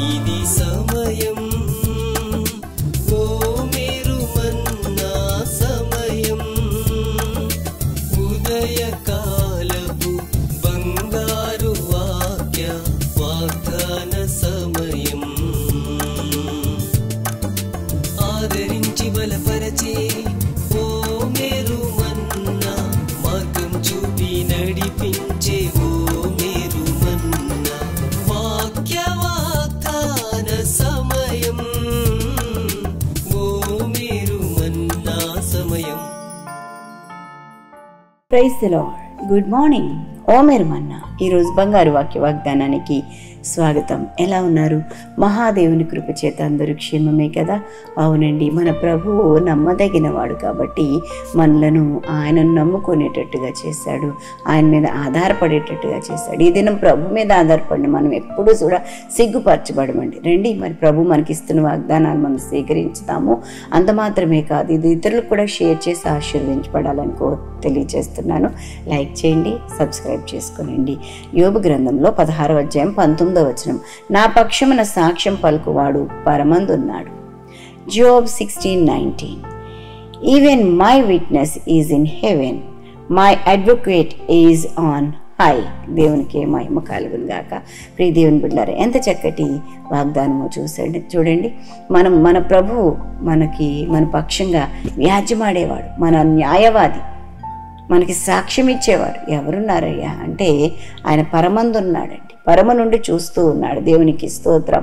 ఇది సమయం, ఓ మీరు మన్నా సమయం, ఉదయకాలపు బంగారు వాగ్దాన సమయం. ఆదరించి బలపరచే ఓ మీరు మన్నా, మార్గం చూపి నడిపించే ఓ మీరు మన్నా, వాగ్దాన సమయం, ఓ మీరు మన్నా సమయం. Praise the Lord. Good morning. ఓ మీరు మన్నా ఈరోజు బంగారు వాగ్దానానికి స్వాగతం. ఎలా ఉన్నారు? మహాదేవుని కృప చేత అందరూ క్షేమమే కదా? అవునండి, మన ప్రభువు నమ్మదగిన వాడు కాబట్టి మనలను ఆయనను నమ్ముకునేటట్టుగా చేశాడు, ఆయన మీద ఆధారపడేటట్టుగా చేశాడు. ఈ దినం ప్రభు మీద ఆధారపడి మనం ఎప్పుడూ కూడా సిగ్గుపరచబడమండి. రండి, మరి ప్రభు మనకిస్తున్న వాగ్దానాలు మనం స్వీకరించుతాము. అంత మాత్రమే కాదు, ఇది ఇతరులకు కూడా షేర్ చేసి ఆశీర్వదించబడాలని తెలియజేస్తున్నాను. లైక్ చేయండి, సబ్స్క్రైబ్ చేసుకోనండి. యోబు గ్రంథంలో 16వ అధ్యాయం 19వ వచనం, నా పక్షమున సాక్ష్యం పలుకువాడు పరమందున్నాడు. Job 16:19, even my witness is in heaven, my advocate is on high. దేవునికి మహిమ కలుగును గాక. ప్రియ దేవుని బిడ్డలారా, ఎంత చక్కటి వాగ్దానమో చూడండి. మన ప్రభువు మన పక్షంగా వ్యాజ్యమాడేవాడు, మన న్యాయవాది, మనకి సాక్ష్యం ఇచ్చేవారు ఎవరున్నారయ్యా అంటే ఆయన పరమందున్నాడండి. పరమ నుండి చూస్తూ ఉన్నాడు. దేవునికి స్తోత్రం.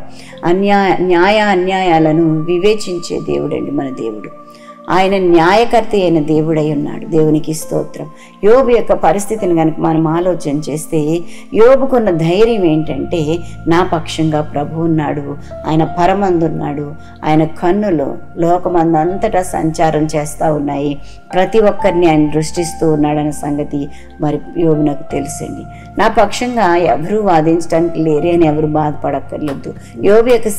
న్యాయ అన్యాయాలను వివేచించే దేవుడండి మన దేవుడు. ఆయన న్యాయకర్త అయిన దేవుడై ఉన్నాడు. దేవునికి స్తోత్రం. యోబు యొక్క పరిస్థితిని కనుక మనం ఆలోచన చేస్తే, యోబుకున్న ధైర్యం ఏంటంటే, నా పక్షంగా ప్రభు ఉన్నాడు, ఆయన పరమందున్నాడు, ఆయన కన్నులు లోకమందంతటా సంచారం చేస్తూ ఉన్నాయి, ప్రతి ఒక్కరిని ఆయన దృష్టిస్తూ ఉన్నాడన్న సంగతి మరి యోబునకు తెలుసండి. నా పక్షంగా ఎవరు వాదించడానికి లేరే అని ఎవరు బాధపడక్కర్లేదు. యోబు యొక్క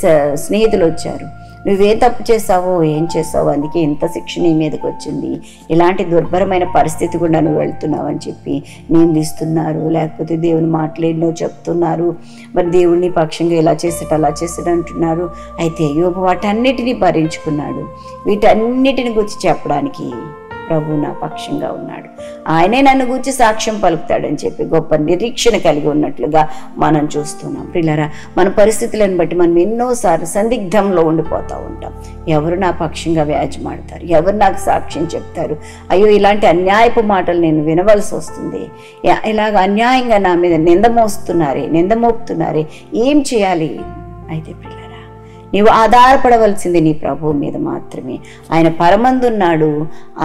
స్నేహితులు వచ్చారు, నువ్వే తప్పు చేసావో, ఏం చేసావో, అందుకే ఇంత శిక్ష నీ మీదకి వచ్చింది, ఇలాంటి దుర్భరమైన పరిస్థితి కూడా నువ్వు వెళ్తున్నావు అని చెప్పి నిందిస్తున్నారు. లేకపోతే దేవుని మాటలేనో చెప్తున్నారు, మరి దేవుడిని పక్షంగా ఇలా చేసాడు అలా చేసాడు అంటున్నారు. అయితే యోబు వాటన్నిటినీ భరించుకున్నాడు. వీటన్నిటిని గురించి చెప్పడానికి ప్రభు నా పక్షంగా ఉన్నాడు, ఆయనే నన్ను గూర్చి సాక్ష్యం పలుకుతాడని చెప్పి గొప్ప నిరీక్షణ కలిగి ఉన్నట్లుగా మనం చూస్తున్నాం. ప్రియులారా, మన పరిస్థితులను బట్టి మనం ఎన్నోసార్లు సందిగ్ధంలో ఉండిపోతూ ఉంటాం. ఎవరు నా పక్షంగా వ్యాజ్యమాడతారు, ఎవరు నాకు సాక్ష్యం చెప్తారు, అయ్యో ఇలాంటి అన్యాయపు మాటలు నేను వినవలసి వస్తుంది, ఇలాగ అన్యాయంగా నా మీద నింద మోపుతున్నారే, ఏం చేయాలి? అయితే ప్రియులారా, నీవు ఆధారపడవలసింది నీ ప్రభువు మీద మాత్రమే. ఆయన పరమందున్నాడు,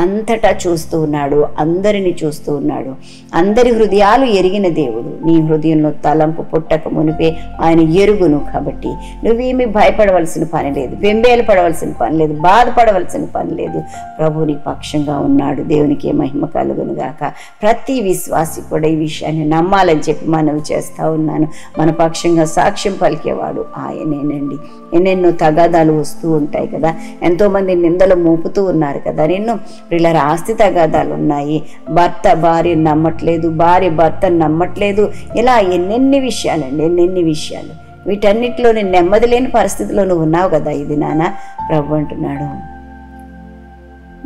అంతటా చూస్తూ ఉన్నాడు, అందరినీ చూస్తూ ఉన్నాడు. అందరి హృదయాలు ఎరిగిన దేవుడు. నీ హృదయంలో తలంపు పుట్టక మునిపే ఆయన ఎరుగును. కాబట్టి నువ్వేమీ భయపడవలసిన పని లేదు, బెంబేలు పడవలసిన పని లేదు, బాధపడవలసిన పని లేదు. ప్రభు నీ పక్షంగా ఉన్నాడు. దేవునికి మహిమ కలుగును గాక. ప్రతి విశ్వాసి కూడా ఈ విషయాన్ని నమ్మాలని చెప్పి మనవి చేస్తూ ఉన్నాను. మన పక్షంగా సాక్ష్యం పలికేవాడు ఆయనేనండి. ఎన్నెన్నో తగాదాలు వస్తూ ఉంటాయి కదా, ఎంతోమంది నిందలు మోపుతూ ఉన్నారు కదా. నిన్ను వీళ్ళ ఆస్తి తగాదాలు ఉన్నాయి, భర్త భార్యను నమ్మట్లేదు, భార్య భర్తను నమ్మట్లేదు, ఇలా ఎన్నెన్ని విషయాలు. వీటన్నిటిలో నేను నెమ్మది లేని పరిస్థితిలో నువ్వు ఉన్నావు కదా. ఇది నాన్న ప్రభు అంటున్నాడు,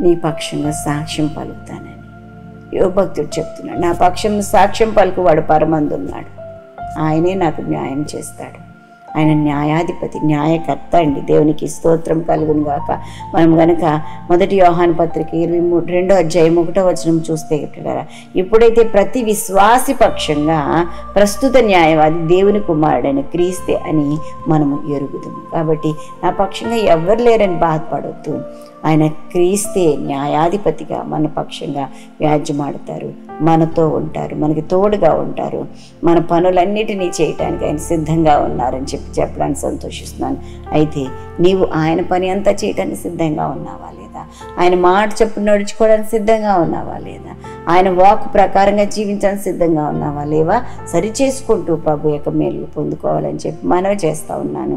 నీ పక్షంగా సాక్ష్యం పలుకుతానని. యోబు భక్తుడు చెప్తున్నాడు, నా పక్షంలో సాక్ష్యం పలుకువాడు పరమందున్నాడు, ఆయనే నాకు న్యాయం చేస్తాడు. ఆయన న్యాయాధిపతి, న్యాయకర్త అండి. దేవునికి స్తోత్రం కలుగును గాక. మనం గనక 1 యోహాను పత్రిక 22వ అధ్యాయం 1వ వచనం చూస్తే ఇప్పుడైతే ప్రతి విశ్వాసి పక్షంగా ప్రస్తుత న్యాయవాది దేవుని కుమారుడైన క్రీస్తే అని మనము ఎరుగుదాము. కాబట్టి నా పక్షంగా ఎవరు లేరని బాధపడవద్దు. ఆయన క్రీస్తే న్యాయాధిపతిగా మన పక్షంగా వ్యాజ్యమాడతారు, మనతో ఉంటారు, మనకి తోడుగా ఉంటారు, మన పనులన్నిటినీ చేయటానికి ఆయన సిద్ధంగా ఉన్నారని చెప్పడానికి సంతోషిస్తున్నాను. అయితే నీవు ఆయన పని అంతా చేయడానికి సిద్ధంగా ఉన్నావా లేదా? ఆయన మాట చెప్పు నడుచుకోవడానికి సిద్ధంగా ఉన్నావా లేదా? ఆయన వాక్ ప్రకారంగా జీవించడానికి సిద్ధంగా ఉన్నావా లేవా? సరి చేసుకుంటూ ప్రభు యొక్క మేలు పొందుకోవాలని చెప్పి మనవి చేస్తూ ఉన్నాను.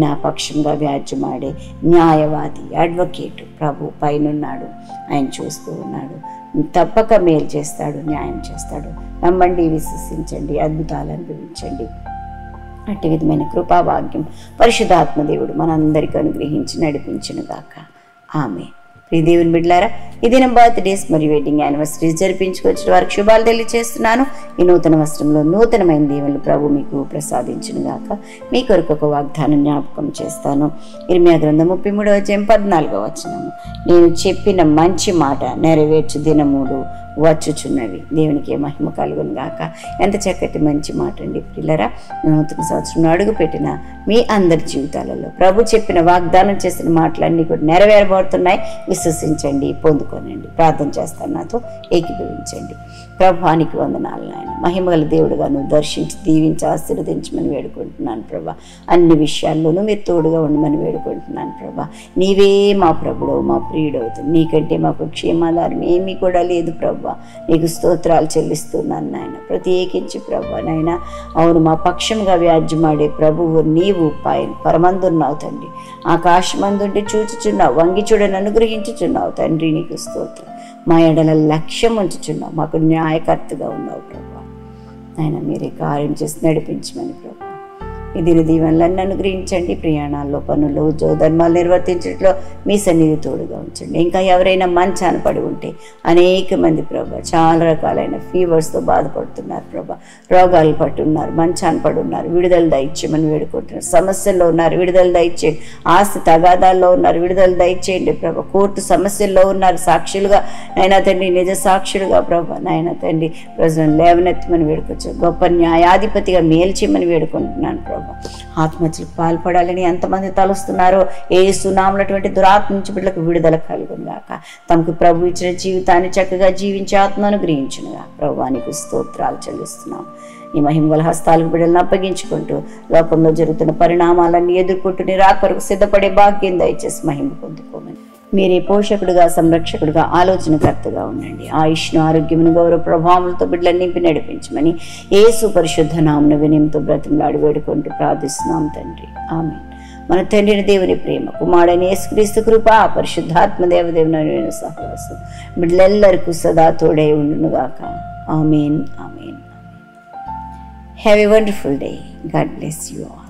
నా పక్షంగా వ్యాజ్యమాడే న్యాయవాది, అడ్వకేట్ ప్రభు పైనున్నాడు, ఆయన చూస్తూ ఉన్నాడు. తప్పక మేలు చేస్తాడు, న్యాయం చేస్తాడు. నమ్మండి, విశ్వసించండి, అద్భుతాలు అనుభవించండి. అట్టి విధమైన కృపాభాగ్యం పరిశుద్ధాత్మ దేవుడు మనందరికీ అనుగ్రహించి నడిపించును గాక. ఆమేన్. ప్రియ దేవుని బిడ్డలారా, ఈ దినం బర్త్డేస్ మరియు వెడ్డింగ్ యానివర్సరీస్ జరిపించుకొచ్చిన వారికి శుభాలు తెలియజేస్తున్నాను. ఈ నూతన వస్త్రంలో నూతనమైన దీవెనలు ప్రభు మీకు ప్రసాదించును గాక. మీ కొరకు ఒక వాగ్దానం జ్ఞాపకం చేస్తాను. ఇర్మియా గ్రంథం 33:14 నేను చెప్పిన మంచి మాట నెరవేర్చు దినములు వచ్చుచున్నవి. దేవునికి మహిమ కలుగును గాక. ఎంత చక్కటి మంచి మాట అండి పిల్లరా. నూతన సంవత్సరంలో అడుగుపెట్టిన మీ అందరి జీవితాలలో ప్రభు చెప్పిన వాగ్దానం చేసిన మాటలన్నీ కూడా నెరవేరబోతున్నాయి. విశ్వసించండి, పొందుకోనండి. ప్రార్థన చేస్తాను, నాతో ఏకీభవించండి. ప్రభానికి వందనాలు నాయన. మహిమగల దేవుడుగా నువ్వు దర్శించి దీవించి ఆశీర్వదించమని వేడుకుంటున్నాను ప్రభా. అన్ని విషయాల్లోనూ మీరు తోడుగా ఉండమని వేడుకుంటున్నాను ప్రభా. నీవే మా ప్రభుడవు, మా ప్రియుడవుతుంది. నీకంటే మాకు క్షేమాధారం ఏమీ కూడా లేదు ప్రభా. నీకు స్తోత్రాలు చెల్లిస్తున్నాను నాయన. ప్రత్యేకించి ప్రభా నాయన, అవును మా పక్షంగా వ్యాజ్యమాడే ప్రభువు నీవు పరమందున్నావు తండ్రి. ఆకాశమందుండి చూచుచున్నావు, వంగి చూడని అనుగ్రహించుచున్నావు తండ్రి. నీకు స్తోత్రం. మా ఎడల లక్ష్యం ఉంచుచున్నావు, మాకు న్యాయకర్తగా ఉన్నావు ప్రభా. ఆయన మీరే కార్యం చేసి నడిపించమని ప్రభా. ఈ దిన దీవెనలన్నీ అనుగ్రహించండి. ప్రయాణాల్లో, పనులు, ఉద్యోగ ధర్మాలు నిర్వర్తించడంలో మీ సన్నిధి తోడుగా ఉంచండి. ఇంకా ఎవరైనా మంచాన పడి ఉంటే అనేక మంది ప్రభా చాలా రకాలైన ఫీవర్స్తో బాధపడుతున్నారు ప్రభా. రోగాలు పట్టున్నారు, మంచాన పడి ఉన్నారు, విడుదల దయచేయమని వేడుకుంటున్నారు. సమస్యల్లో ఉన్నారు, విడుదల దయచేయండి. ఆస్తి తగాదాల్లో ఉన్నారు, విడుదల దయచేయండి ప్రభా. కోర్టు సమస్యల్లో ఉన్నారు, సాక్షులుగా నాయన తండ్రి, నిజ సాక్షులుగా ప్రభా నాయన తండ్రి ప్రజలను లేవనెత్తమని వేడుకొచ్చారు. గొప్ప న్యాయాధిపతిగా మేల్చేయమని వేడుకుంటున్నాను ప్రభా. ఆత్మహత్యలకు పాల్పడాలని ఎంతమంది తలుస్తున్నారో యేసు నామములో దురాత్మ నుంచి బిడ్డలకు విడుదల కలుగునుగాక. తమకు ప్రభు ఇచ్చిన జీవితాన్ని చక్కగా జీవించి ఆత్మను అనుగ్రహించునుగా. ప్రభువానికి స్తోత్రాలు చెల్లిస్తున్నాం. ఈ మహిమగల హస్తాలకు బిడ్డలను అప్పగించుకుంటూ లోకంలో జరుగుతున్న పరిణామాలన్నీ ఎదుర్కొంటూ నీ రాకరకు సిద్ధపడే భాగ్యం దయచేసి మహిమ పొందుకోమని మీరే పోషకుడుగా, సంరక్షకుడుగా, ఆలోచనకర్తగా ఉండండి. ఆయుష్ను, ఆరోగ్యమును, గౌరవ ప్రభావాలతో బిడ్డలను నింపి నడిపించమని యేసు పరిశుద్ధ నామమున వినయంతో బ్రతిమలాడి వేడుకుంటూ ప్రార్థిస్తున్నాం తండ్రి. ఆమేన్. మన తండ్రిని దేవుని ప్రేమ, కుమారుడైన యేసుక్రీస్తు కృప, పరిశుద్ధాత్మ దేవదేవుని సహవాసం బిడ్డలెల్లరికూ సదా తోడై ఉండునుగాక. ఆమేన్. ఆమేన్. Have a wonderful day. God bless you all.